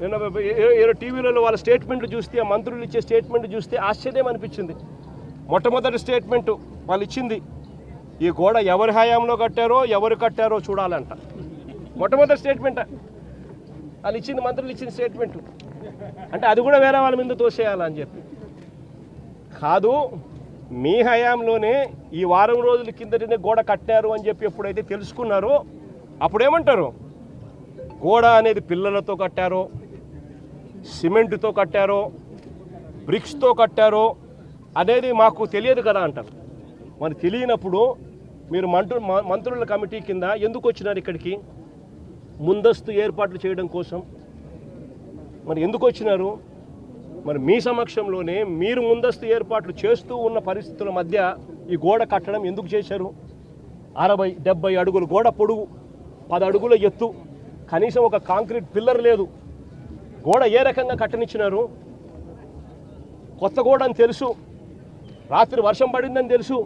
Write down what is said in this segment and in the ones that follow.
నేను టీవీలలో వాళ్ళ స్టేట్మెంట్లు చూస్తే, ఆ మంత్రులు ఇచ్చే స్టేట్మెంట్ చూస్తే ఆశ్చర్యం అనిపించింది. మొట్టమొదటి స్టేట్మెంటు వాళ్ళు ఇచ్చింది, ఈ గోడ ఎవరి హయాంలో కట్టారో ఎవరు కట్టారో చూడాలంట. మొట్టమొదటి స్టేట్మెంట్ వాళ్ళు ఇచ్చింది, మంత్రులు ఇచ్చిన స్టేట్మెంటు. అంటే అది కూడా వేరే వాళ్ళ మీద తోసేయాలని చెప్పి కాదు. మీ హయాంలోనే ఈ వారం రోజుల కిందటనే గోడ కట్టారు అని చెప్పి ఎప్పుడైతే తెలుసుకున్నారో అప్పుడేమంటారు, గోడ అనేది పిల్లలతో కట్టారో, సిమెంటుతో కట్టారో, బ్రిక్స్తో కట్టారో అనేది మాకు తెలియదు కదా అంటారు. మరి తెలియనప్పుడు మీరు మంత్రుల కమిటీ కింద ఎందుకు వచ్చినారు ఇక్కడికి? ముందస్తు ఏర్పాట్లు చేయడం కోసం మరి ఎందుకు వచ్చినారు? మరి మీ సమక్షంలోనే మీరు ముందస్తు ఏర్పాట్లు చేస్తూ ఉన్న పరిస్థితుల మధ్య ఈ గోడ కట్టడం ఎందుకు చేశారు? 60-70 అడుగులు గోడ పొడుగు, 10 అడుగుల ఎత్తు, కనీసం ఒక కాంక్రీట్ పిల్లర్ లేదు. గోడ ఏ రకంగా కట్టనిచ్చినారు? కొత్త గోడ అని తెలుసు, రాత్రి వర్షం పడిందని తెలుసు.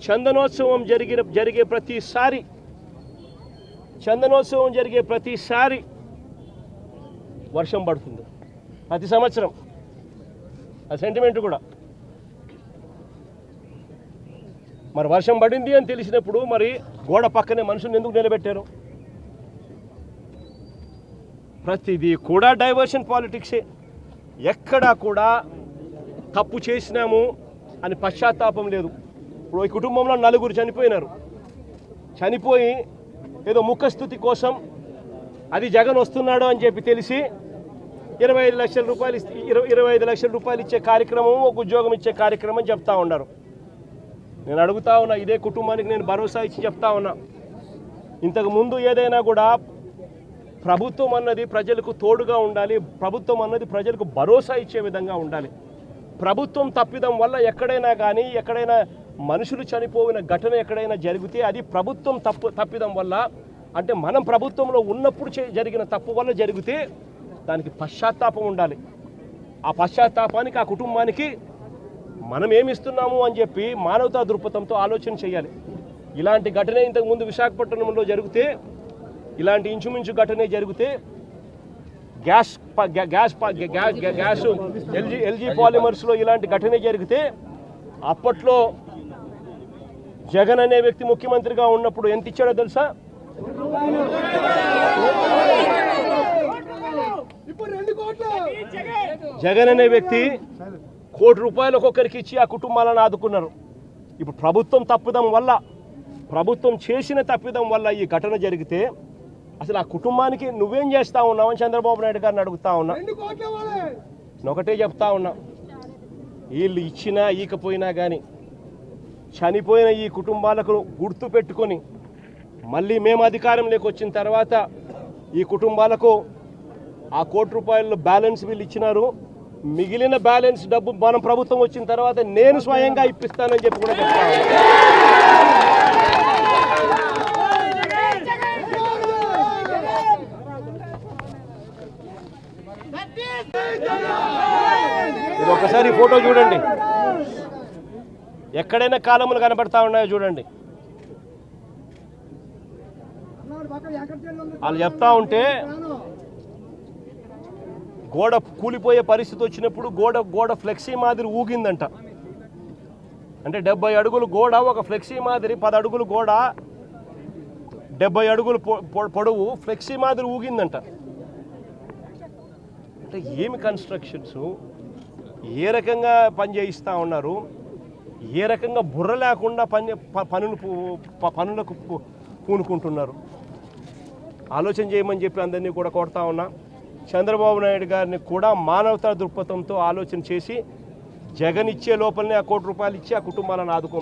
చందనోత్సవం జరిగే ప్రతిసారి వర్షం పడుతుంది, ప్రతి సంవత్సరం. ఆ సెంటిమెంట్ కూడా మరి వర్షం పడింది అని తెలిసినప్పుడు మరి గోడ పక్కనే మనుషులను ఎందుకు నిలబెట్టారు? ప్రతిదీ కూడా డైవర్షన్ పాలిటిక్సే. ఎక్కడా కూడా తప్పు చేసినాము అని పశ్చాత్తాపం లేదు. ఇప్పుడు ఈ కుటుంబంలో 4 చనిపోయినారు. చనిపోయి ఏదో ముఖస్థుతి కోసం అది జగన్ వస్తున్నాడు అని చెప్పి తెలిసి 25 లక్షల రూపాయలు 25 లక్షల రూపాయలు ఇచ్చే కార్యక్రమం, ఒక ఉద్యోగం ఇచ్చే కార్యక్రమం చెప్తా ఉన్నారు. నేను అడుగుతా ఉన్నా, ఇదే కుటుంబానికి నేను భరోసా ఇచ్చి చెప్తా ఉన్నా, ఇంతకుముందు ఏదైనా కూడా ప్రభుత్వం అన్నది ప్రజలకు తోడుగా ఉండాలి, ప్రభుత్వం అన్నది ప్రజలకు భరోసా ఇచ్చే విధంగా ఉండాలి. ప్రభుత్వం తప్పిదం వల్ల ఎక్కడైనా కానీ, ఎక్కడైనా మనుషులు చనిపోయిన ఘటన ఎక్కడైనా జరిగితే అది ప్రభుత్వం తప్పిదం వల్ల, అంటే మనం ప్రభుత్వంలో ఉన్నప్పుడు జరిగిన తప్పు వల్ల జరిగితే దానికి పశ్చాత్తాపం ఉండాలి. ఆ పశ్చాత్తాపానికి, ఆ కుటుంబానికి మనం ఏమిస్తున్నాము అని చెప్పి మానవతా దృక్పథంతో ఆలోచన చేయాలి. ఇలాంటి ఘటన ఇంతకుముందు విశాఖపట్నంలో జరిగితే, ఇలాంటి ఇంచుమించు ఘటనే జరిగితే, గ్యాస్ ఎల్జీ పాలిమర్స్లో ఇలాంటి ఘటనే జరిగితే అప్పట్లో జగన్ అనే వ్యక్తి ముఖ్యమంత్రిగా ఉన్నప్పుడు ఎంత ఇచ్చాడో తెలుసా? జగన్ అనే వ్యక్తి ₹1 కోటి ఒక్కొక్కరికి ఇచ్చి ఆ కుటుంబాలను ఆదుకున్నారు. ఇప్పుడు ప్రభుత్వం చేసిన తప్పిదం వల్ల ఈ ఘటన జరిగితే అసలు ఆ కుటుంబానికి నువ్వేం చేస్తా ఉన్నావు అని చంద్రబాబు నాయుడు గారిని అడుగుతా ఉన్నా. ఒకటే చెప్తా ఉన్నా, వీళ్ళు ఇచ్చినా ఈకపోయినా కానీ చనిపోయిన ఈ కుటుంబాలకు గుర్తు పెట్టుకొని మళ్ళీ మేము అధికారంలోకి వచ్చిన తర్వాత ఈ కుటుంబాలకు ఆ ₹1 కోటి బ్యాలెన్స్ వీళ్ళు ఇచ్చినారు. మిగిలిన బ్యాలెన్స్ డబ్బు మనం ప్రభుత్వం వచ్చిన తర్వాత నేను స్వయంగా ఇప్పిస్తానని చెప్పి కూడా చెప్తాను. ఇది ఒకసారి ఫోటో చూడండి, ఎక్కడైనా కాలములు కనబడతా ఉన్నాయో చూడండి. వాళ్ళు చెప్తా ఉంటే గోడ కూలిపోయే పరిస్థితి వచ్చినప్పుడు గోడ ఫ్లెక్సీ మాదిరి ఊగిందంట. అంటే 70 అడుగులు గోడ, ఒక ఫ్లెక్సీ మాదిరి 10 అడుగులు గోడ, 70 అడుగులు పొడవు ఫ్లెక్సీ మాదిరి ఊగిందంట. అంటే ఏమి కన్స్ట్రక్షన్స్, ఏ రకంగా పని చేయిస్తూ ఉన్నారు, ఏ రకంగా బుర్ర లేకుండా పనులకు పూనుకుంటున్నారు. ఆలోచన చేయమని చెప్పి అందరినీ కూడా కోరుతా ఉన్నా. చంద్రబాబు నాయుడు గారిని కూడా మానవతా దృక్పథంతో ఆలోచన చేసి జగన్ ఇచ్చే లోపలనే ఆ ₹1 కోటి ఇచ్చి ఆ కుటుంబాలను ఆదుకో.